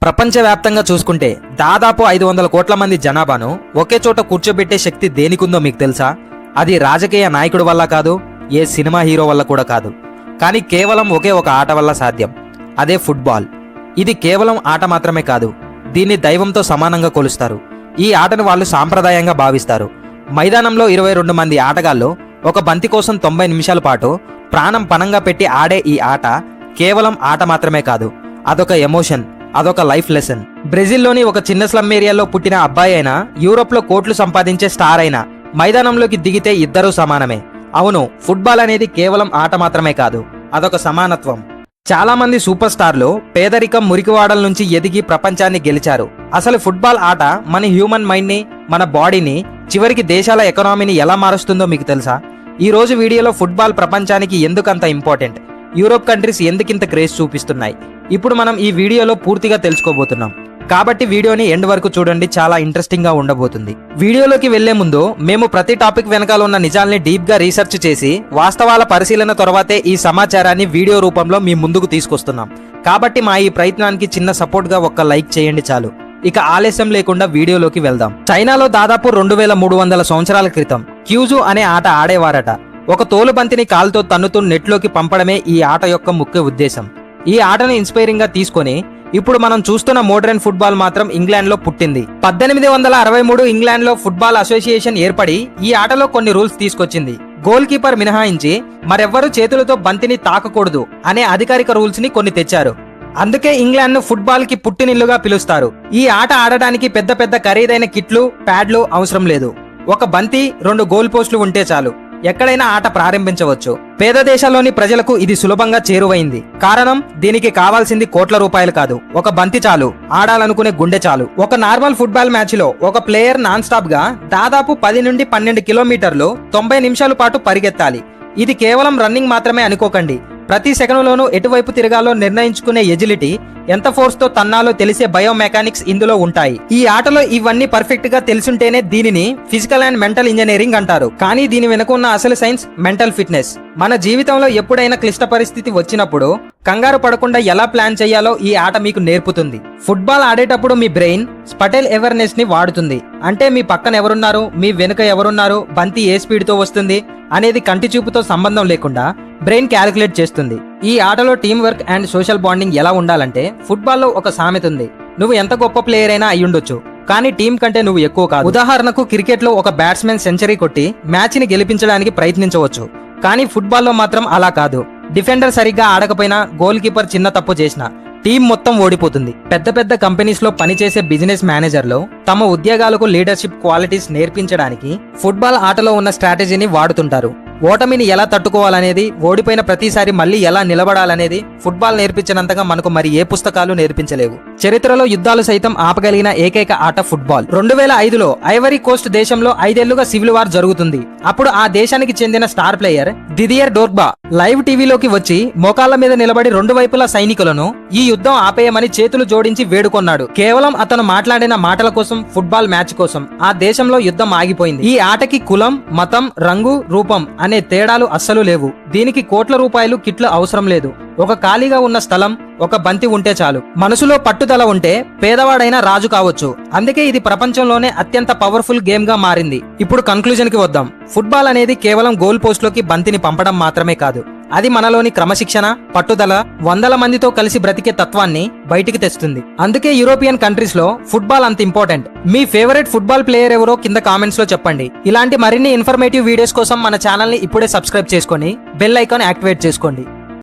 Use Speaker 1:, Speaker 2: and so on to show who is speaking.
Speaker 1: ప్రపంచవ్యాప్తంగా చూసుకుంటే దాదాపు 500 కోట్ల మంది జనాభాను ఒకే చోట కూర్చోబెట్టే శక్తి దేనికుందో మీకు తెలుసా? అది రాజకీయ నాయకుడి వల్ల కాదు, ఏ సినిమా హీరో వల్ల కూడా కాదు, కానీ కేవలం ఒకే ఒక ఆట వల్ల సాధ్యం. అదే ఫుట్బాల్. ఇది కేవలం ఆట మాత్రమే కాదు, దీన్ని దైవంతో సమానంగా కొలుస్తారు. ఈ ఆటను వాళ్ళు సాంప్రదాయంగా భావిస్తారు. మైదానంలో 22 మంది ఆటగాళ్ళు ఒక బంతి కోసం 90 నిమిషాల పాటు ప్రాణం పణంగా పెట్టి ఆడే ఈ ఆట కేవలం ఆట మాత్రమే కాదు, అదొక ఎమోషన్, అదొక లైఫ్ లెసన్. బ్రెజిల్లోని ఒక చిన్న స్లమ్ ఏరియాలో పుట్టిన అబ్బాయి అయినా, యూరోప్లో కోట్లు సంపాదించే స్టార్ అయినా మైదానంలోకి దిగితే ఇద్దరూ సమానమే. అవును, ఫుట్బాల్ అనేది కేవలం ఆట మాత్రమే కాదు, అదొక సమానత్వం. చాలా మంది సూపర్ స్టార్లు పేదరికం, మురికివాడల నుంచి ఎదిగి ప్రపంచాన్ని గెలిచారు. అసలు ఫుట్బాల్ ఆట మన హ్యూమన్ మైండ్ ని, మన బాడీని, చివరికి దేశాల ఎకనామీని ఎలా మారుస్తుందో మీకు తెలుసా? ఈ రోజు వీడియోలో ఫుట్బాల్ ప్రపంచానికి ఎందుకంత ఇంపార్టెంట్, యూరోప్ కంట్రీస్ ఎందుకింత క్రేజ్ చూపిస్తున్నాయి, ఇప్పుడు మనం ఈ వీడియోలో పూర్తిగా తెలుసుకోబోతున్నాం. కాబట్టి వీడియోని ఎండ్ వరకు చూడండి, చాలా ఇంట్రెస్టింగ్ గా ఉండబోతుంది. వీడియోలోకి వెళ్లే ముందు మేము ప్రతి టాపిక్ వెనకాల ఉన్న నిజాల్ని డీప్ గా రీసెర్చ్ చేసి వాస్తవాల పరిశీలన తర్వాతే ఈ సమాచారాన్ని వీడియో రూపంలో మీ ముందుకు తీసుకొస్తున్నాం. కాబట్టి మా ఈ ప్రయత్నానికి చిన్న సపోర్ట్ గా ఒక్క లైక్ చేయండి చాలు. ఇక ఆలస్యం లేకుండా వీడియోలోకి వెళ్దాం. చైనాలో దాదాపు 2300 సంవత్సరాల క్రితం క్యూజు అనే ఆట ఆడేవారట. ఒక తోలు బంతిని కాలుతో తన్నుతూ నెట్లోకి పంపడమే ఈ ఆట యొక్క ముఖ్య ఉద్దేశం. ఈ ఆటను ఇన్స్పైరింగ్ గా తీసుకొని ఇప్పుడు మనం చూస్తున్న మోడర్న్ ఫుట్బాల్ మాత్రం ఇంగ్లాండ్ లో పుట్టింది. 1863 ఇంగ్లాండ్ లో ఫుట్బాల్ అసోసియేషన్ ఏర్పడి ఈ ఆటలో కొన్ని రూల్స్ తీసుకొచ్చింది. గోల్ కీపర్ మినహాయించి మరెవ్వరూ చేతులతో బంతిని తాకకూడదు అనే అధికారిక రూల్స్ ని కొన్ని తెచ్చారు. అందుకే ఇంగ్లాండ్ ను ఫుట్బాల్ కి పుట్టినిల్లుగా పిలుస్తారు. ఈ ఆట ఆడడానికి పెద్ద పెద్ద ఖరీదైన కిట్లు, ప్యాడ్లు అవసరం లేదు. ఒక బంతి, 2 గోల్ పోస్టులు ఉంటే చాలు, ఎక్కడైనా ఆట ప్రారంభించవచ్చు. పేద దేశాల్లోని ప్రజలకు ఇది సులభంగా చేరువైంది. కారణం, దీనికి కావాల్సింది కోట్ల రూపాయలు కాదు, ఒక బంతి చాలు, ఆడాలనుకునే గుండె చాలు. ఒక నార్మల్ ఫుట్బాల్ మ్యాచ్ లో ఒక ప్లేయర్ నాన్ స్టాప్ గా దాదాపు 10 నుండి 12 కిలోమీటర్లు 90 నిమిషాల పాటు పరిగెత్తాలి. ఇది కేవలం రన్నింగ్ మాత్రమే అనుకోకండి. ప్రతి సెకండ్లోనూ ఎటువైపు తిరగాలో నిర్ణయించుకునే ఎజిలిటీ, ఎంత ఫోర్స్ తో తన్నాలో తెలిసే బయోమెకానిక్స్ ఇందులో ఉంటాయి. ఈ ఆటలో ఇవన్నీ పర్ఫెక్ట్ గా తెలిసుంటేనే దీనిని ఫిజికల్ అండ్ మెంటల్ ఇంజనీరింగ్ అంటారు. కానీ దీని వెనుక ఉన్న అసలు సైన్స్ మెంటల్ ఫిట్నెస్. మన జీవితంలో ఎప్పుడైనా క్లిష్ట పరిస్థితి వచ్చినప్పుడు కంగారు పడకుండా ఎలా ప్లాన్ చేయాలో ఈ ఆట మీకు నేర్పుతుంది. ఫుట్బాల్ ఆడేటప్పుడు మీ బ్రెయిన్ స్పటల్ అవేర్నెస్ ని వాడుతుంది. అంటే మీ పక్కన ఎవరున్నారు, మీ వెనుక ఎవరున్నారు, బంతి ఏ స్పీడ్ తో వస్తుంది అనేది కంటి చూపుతో సంబంధం లేకుండా బ్రెయిన్ క్యాలిక్యులేట్ చేస్తుంది. ఈ ఆటలో team work and social bonding ఎలా ఉండాలంటే, ఫుట్బాల్లో ఒక సామెత ఉంది, నువ్వు ఎంత గొప్ప ప్లేయర్ అయినా అయ్యుండొచ్చు, కానీ టీం కంటే నువ్వు ఎక్కువ కాదు. ఉదాహరణకు క్రికెట్ లో ఒక బ్యాట్స్మెన్ సెంచరీ కొట్టి మ్యాచ్ ని గెలిపించడానికి ప్రయత్నించవచ్చు, కానీ ఫుట్బాల్లో మాత్రం అలా కాదు. డిఫెండర్ సరిగ్గా ఆడకపోయినా, గోల్ కీపర్ చిన్న తప్పు చేసినా టీం మొత్తం ఓడిపోతుంది. పెద్ద పెద్ద కంపెనీస్ లో పనిచేసే బిజినెస్ మేనేజర్లు తమ ఉద్యోగాలకు లీడర్షిప్ క్వాలిటీస్ నేర్పించడానికి ఫుట్బాల్ ఆటలో ఉన్న స్ట్రాటజీని వాడుతుంటారు. ఓటమిని ఎలా తట్టుకోవాలనేది, ఓడిపోయిన ప్రతిసారి మళ్ళీ ఎలా నిలబడాలనేది ఫుట్బాల్ నేర్పించినంతగా మనకు మరి ఏ పుస్తకాలు నేర్పించలేవు. చరిత్రలో యుద్ధాలు సైతం ఆపగలిగిన ఏకైక ఆట ఫుట్బాల్. 2005లో ఐవరీ కోస్ట్ దేశంలో 5 ఏళ్లుగా సివిల్ వార్ జరుగుతుంది. అప్పుడు ఆ దేశానికి చెందిన స్టార్ ప్లేయర్ దిదియర్ డ్రోగ్బా లైవ్ టీవీలోకి వచ్చి మోకాళ్ల మీద నిలబడి 2 వైపుల సైనికులను ఈ యుద్ధం ఆపేయమని చేతులు జోడించి వేడుకొన్నాడు. కేవలం అతను మాట్లాడిన మాటల కోసం, ఫుట్బాల్ మ్యాచ్ కోసం ఆ దేశంలో యుద్ధం ఆగిపోయింది. ఈ ఆటకి కులం, మతం, రంగు, రూపం అనే తేడాలు అస్సలు లేవు. దీనికి కోట్ల రూపాయలు, కిట్లు అవసరం లేదు. ఒక ఖాళీగా ఉన్న స్థలం, ఒక బంతి ఉంటే చాలు. మనసులో పట్టుదల ఉంటే పేదవాడైనా రాజు కావచ్చు. అందుకే ఇది ప్రపంచంలోనే అత్యంత పవర్ఫుల్ గేమ్ గా మారింది. ఇప్పుడు కన్క్లూజన్ కి వద్దాం. ఫుట్బాల్ అనేది కేవలం గోల్ పోస్ట్ లోకి బంతిని పంపడం మాత్రమే కాదు, అది మనలోని క్రమశిక్షణ, పట్టుదల, 100 మందితో కలిసి బ్రతికే తత్వాన్ని బయటికి తెస్తుంది. అందుకే యూరోపియన్ కంట్రీస్ లో ఫుట్బాల్ అంత ఇంపార్టెంట్. మీ ఫేవరెట్ ఫుట్బాల్ ప్లేయర్ ఎవరో కింద కామెంట్స్ లో చెప్పండి. ఇలాంటి మరిన్ని ఇన్ఫర్మేటివ్ వీడియోస్ కోసం మన ఛానల్ ని ఇప్పుడే సబ్స్క్రైబ్ చేసుకొని బెల్ ఐకాన్ యాక్టివేట్ చేసుకోండి.